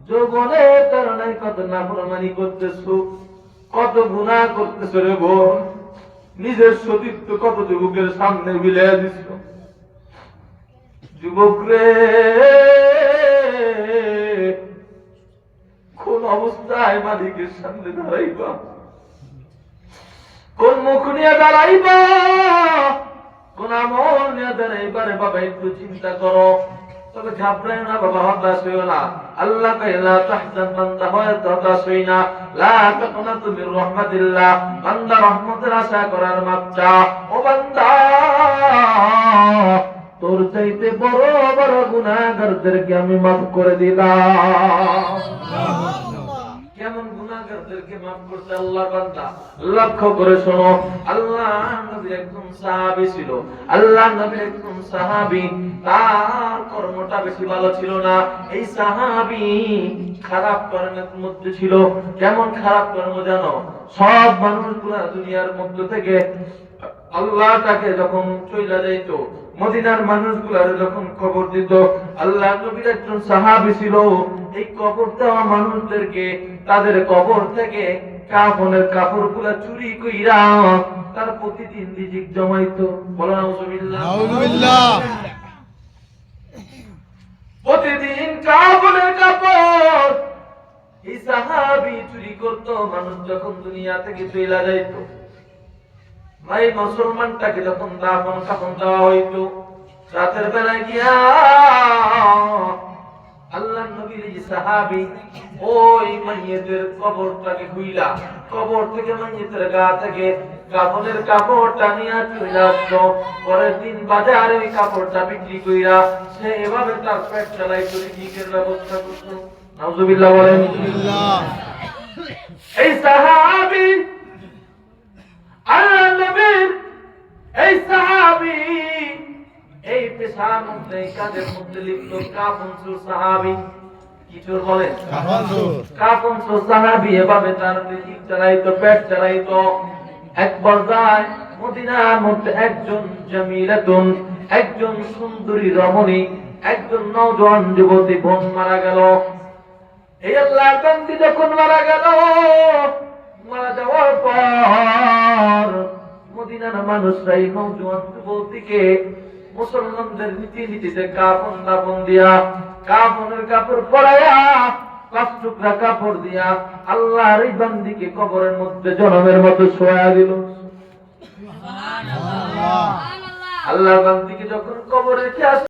যৌবনের কারণে কত নাফরমানি করতেছো, কত গুনাহ করতেছো রে বোন। নিজের সতীত্ব কত যুবকের সামনে বিলিয়ে দিচ্ছ। যুবক রে, কোন অবস্থায় মালিকের সামনে দাঁড়াইবা, কোন মুখ নিয়ে দাঁড়াইবা, কোন আমল নিয়ে দাঁড়াইবা রে বাবা, একটু চিন্তা করো। তবে ঘাবড়াই না বাবা, হতাশ হইও না। আল্লাহ কইলা লা তাহজান, বান্দা হতাশ হই না। লা তাকনাতু মির রাহমাতিল্লাহ, বান্দা রহমতের আশা করার মাত্রা। ও বান্দা, তোর চাইতে বড় বড় গুনাহগারদেরকে আমি মাফ করে দিলাম। কেমন গুনাহগারদেরকে মাফ করতে আল্লাহর বান্দা, লক্ষ্য করে শোনো। আল্লাহ নবীর একজন সাহাবী ছিল, আল্লাহ নবীর একজন সাহাবী, তার কর্মটা বেশি ভালো ছিল না। এই সাহাবী খারাপ কর্মের মধ্যে ছিল। কেমন খারাপ কর্ম জানো? সব মানুষগুলা দুনিয়ার মধ্য থেকে আল্লাহ তাকে যখন চইলা যাইতো, মদিনার মানুষগুলার যখন খবর দিত, আল্লাহ নবীর একজন সাহাবী ছিল, এই কবর দেওয়া মানুষদেরকে তাদের কবর থেকে কাফনের কাপড়গুলা চুরি কইরা তার প্রতিদিন রিজিক জমাইতো। বলো নাউজুবিল্লাহ। প্রতিদিন কাফনের কাপড় এই সাহাবী চুরি করতো। মানুষ যখন দুনিয়া থেকে চইলা যাইতো, ভাই মুসলমানটাকে যখন দাফন কাফন দেওয়া হইতো, রাতের বেলায় গিয়া আল্লাহ নবীর এই সাহাবী ওই মাইয়িতের কবরটাকে খুইলা, কবর থেকে মাইয়িতের গা থেকে কাফনের কাপড়টা নিয়ে চলে আসতো। পরের দিন বাজারে ওই কাপড়টা বিক্রি কইরা সে এভাবে তার পেট চালাইতো, রিজিকের ব্যবস্থা করতো। নাউজুবিল্লাহ বলেন। এই সাহাবী আল্লাহ নবীর, এই সাহাবী এই পেশার মধ্যে, এই কাজের মধ্যে লিপ্ত। কাফনসুর সাহাবী, কি চোর বলেন? কাফনসুর সাহাবী এভাবে তার রিজিক চালাইতো, পেট চালাইতো। এক পর্যায়ে মদিনার মধ্যে একজন জামিলাতুন, একজন সুন্দরী রমণী, একজন নওজোয়ান যুবতী বোন মারা গেল। এই আল্লাহর বান্দী যখন মারা গেল, মারা যাওয়ার পর মদিনার মানুষরা এই নওজোয়ান যুবতীকে মুসলমানদের নীতিতে কাফন দাফন দিয়া, কাফনের কাপড় পরাইয়া, পাঁচ টুকরা কাপড় দিয়া আল্লাহর এই বান্দীকে কবরের মধ্যে জনমের মতো শোয়া দিল। আল্লাহর বান্দীকে যখন কবরে রেখে আসলো,